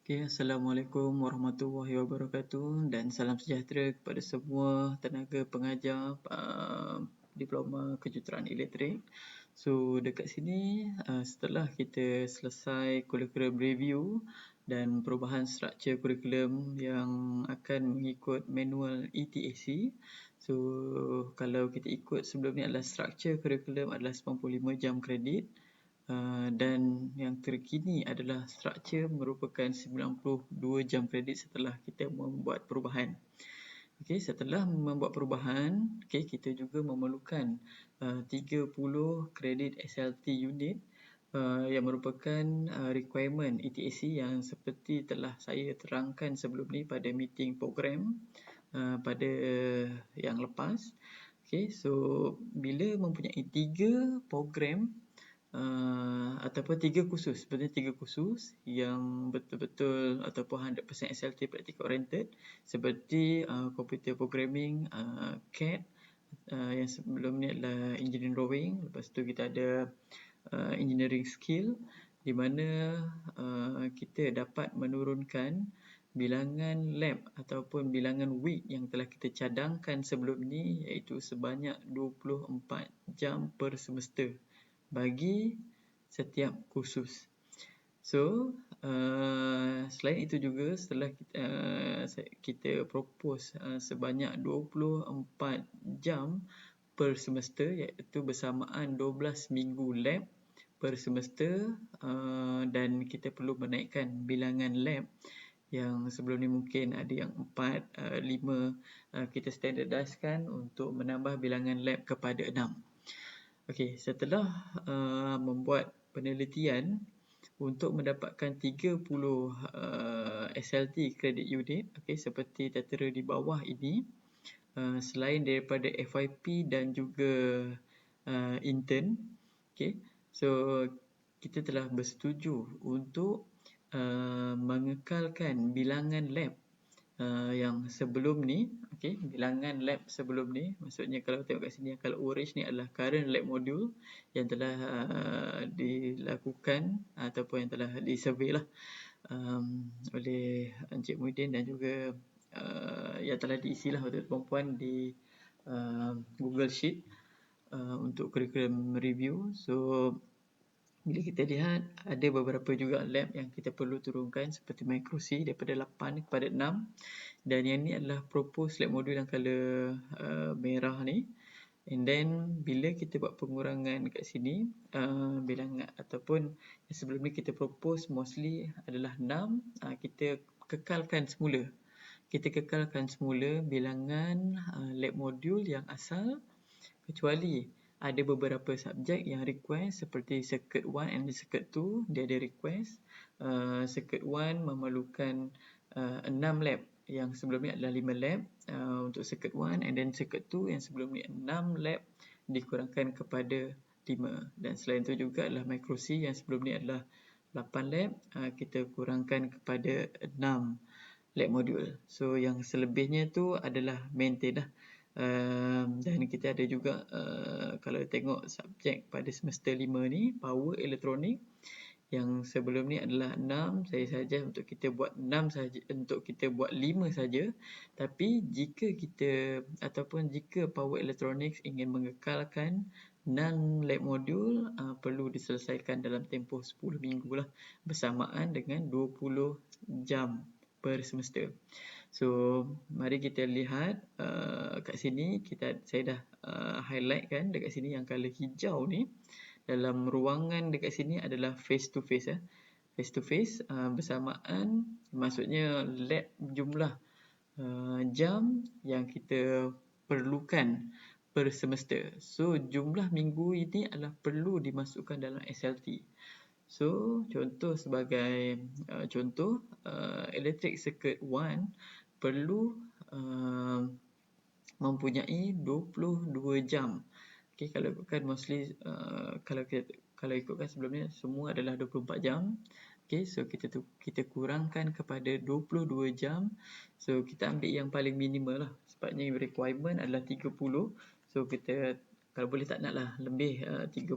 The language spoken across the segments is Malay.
Okay, Assalamualaikum warahmatullahi wabarakatuh dan salam sejahtera kepada semua tenaga pengajar diploma kejuruteraan elektrik. So dekat sini setelah kita selesai kurikulum review dan perubahan struktur kurikulum yang akan mengikut manual ETAC. So kalau kita ikut sebelum ni adalah struktur kurikulum adalah 95 jam kredit. Dan yang terkini adalah struktur merupakan 92 jam kredit setelah kita membuat perubahan. Okey, setelah membuat perubahan, kita juga memerlukan 30 kredit SLT unit yang merupakan requirement ETAC yang seperti telah saya terangkan sebelum ni pada meeting program pada yang lepas. Okey, so bila mempunyai 3 program ataupun 3 kursus, sebenarnya 3 kursus yang betul-betul ataupun 100% SLT practical oriented seperti computer programming, CAD, yang sebelum ni adalah engineering drawing, lepas tu kita ada engineering skill di mana kita dapat menurunkan bilangan lab ataupun bilangan week yang telah kita cadangkan sebelum ni iaitu sebanyak 24 jam per semester bagi setiap kursus. So, selain itu juga setelah kita propose sebanyak 24 jam per semester iaitu bersamaan 12 minggu lab per semester dan kita perlu menaikkan bilangan lab yang sebelum ni mungkin ada yang 4, 5, kita standardiskan untuk menambah bilangan lab kepada 6. Okey, setelah membuat penelitian untuk mendapatkan 30 SLT credit unit, seperti tertera di bawah ini, selain daripada FYP dan juga intern, so kita telah bersetuju untuk mengekalkan bilangan lab yang sebelum ni, bilangan lab sebelum ni, maksudnya kalau tengok kat sini kalau orange ni adalah current lab module yang telah dilakukan ataupun yang telah disurvey lah oleh Encik Muhyiddin dan juga yang telah diisi lah oleh perempuan di Google Sheet untuk curriculum review. So bila kita lihat ada beberapa juga lab yang kita perlu turunkan seperti micro C daripada 8 kepada 6 dan yang ni adalah propose lab module yang color merah ni. And then bila kita buat pengurangan kat sini bilangan ataupun yang sebelum ni kita propose mostly adalah 6, kita kekalkan semula. Kita kekalkan semula bilangan lab module yang asal kecuali ada beberapa subjek yang request seperti Circuit 1 and Circuit 2 dia ada request. Circuit 1 memerlukan 6 lab yang sebelum ni adalah 5 lab untuk Circuit 1 and then Circuit 2 yang sebelum ni 6 lab dikurangkan kepada 5 dan selain itu juga adalah Micro C yang sebelum ni adalah 8 lab kita kurangkan kepada 6 lab module. So yang selebihnya tu adalah maintain lah. Dan kita ada juga kalau tengok subjek pada semester 5 ni power elektronik yang sebelum ni adalah 6, saya saja untuk kita buat 6 saja, untuk kita buat 5 saja. Tapi jika kita ataupun jika power electronics ingin mengekalkan 6 lab module perlu diselesaikan dalam tempoh 10 minggu lah bersamaan dengan 20 jam per semester. So mari kita lihat kat sini saya dah highlight kan dekat sini yang color hijau ni dalam ruangan dekat sini adalah face to face face to face bersamaan maksudnya lab jumlah jam yang kita perlukan per semester. So jumlah minggu ini adalah perlu dimasukkan dalam SLT. So contoh sebagai contoh electric circuit 1 perlu mempunyai 22 jam. Kalau ikutkan mostly kalau ikutkan sebelumnya semua adalah 24 jam. So kita kurangkan kepada 22 jam. So kita ambil yang paling minimal lah. Sebabnya requirement adalah 30. So kita kalau boleh tak naklah lebih 31.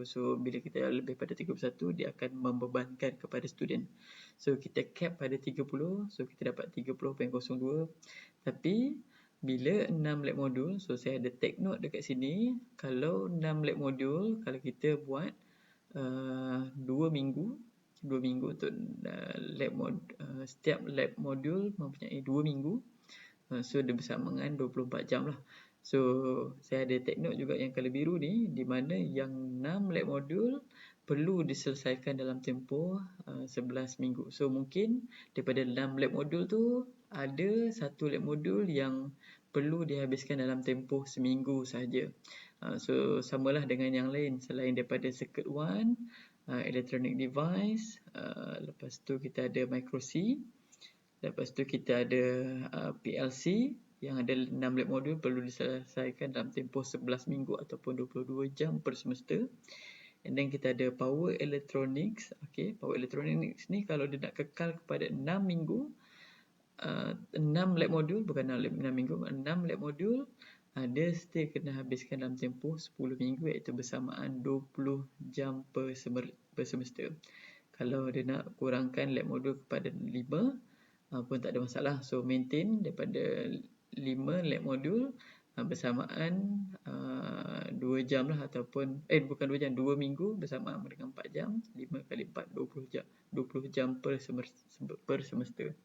So bila kita lebih pada 31, dia akan membebankan kepada student. So kita cap pada 30, so kita dapat 30.02. Tapi bila 6 lab modul, so saya ada take note dekat sini, kalau 6 lab modul, kalau kita buat 2 minggu untuk setiap lab modul mempunyai 2 minggu, so dia bersama dengan 24 jam lah. So saya ada take note juga yang color biru ni, di mana yang 6 lab modul perlu diselesaikan dalam tempoh 11 minggu. So mungkin daripada 6 lab modul tu, ada satu lab modul yang perlu dihabiskan dalam tempoh seminggu sahaja. So samalah dengan yang lain selain daripada circuit 1, electronic device, lepas tu kita ada micro C, lepas tu kita ada PLC yang ada 6 lab modul perlu diselesaikan dalam tempoh 11 minggu ataupun 22 jam per semester. And then kita ada power electronics. Okay, power electronics ni kalau dia nak kekal kepada 6 minggu, 6 lab modul, bukan 6 minggu, 6 lab modul, dia still kena habiskan dalam tempoh 10 minggu, iaitu bersamaan 20 jam per semester. Kalau dia nak kurangkan lab modul kepada 5 pun tak ada masalah. So maintain daripada 5 lab modul bersamaan 2 jam lah, ataupun bukan 2 jam, 2 minggu bersamaan dengan 4 jam, 5 kali 4, 20 jam per semester.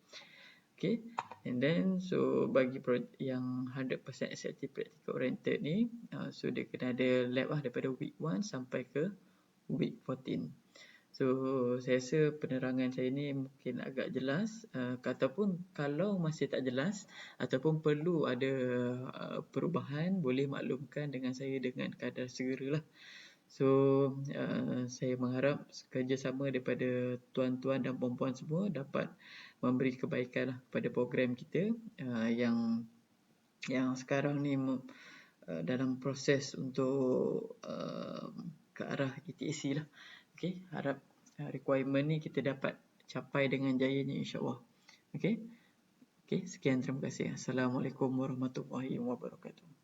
Okay, and then so bagi projek yang 100% accepted practical oriented ni, so dia kena ada lab lah daripada week 1 sampai ke week 14. So saya rasa penerangan saya ni mungkin agak jelas, ataupun kalau masih tak jelas ataupun perlu ada perubahan, boleh maklumkan dengan saya dengan kadar segera lah. So saya mengharap kerjasama daripada tuan-tuan dan puan-puan semua dapat memberi kebaikan lah kepada program kita yang sekarang ni dalam proses untuk ke arah ETAC lah. Okay, harap requirement ni kita dapat capai dengan jayanya, insyaAllah. Okay, sekian, terima kasih. Assalamualaikum warahmatullahi wabarakatuh.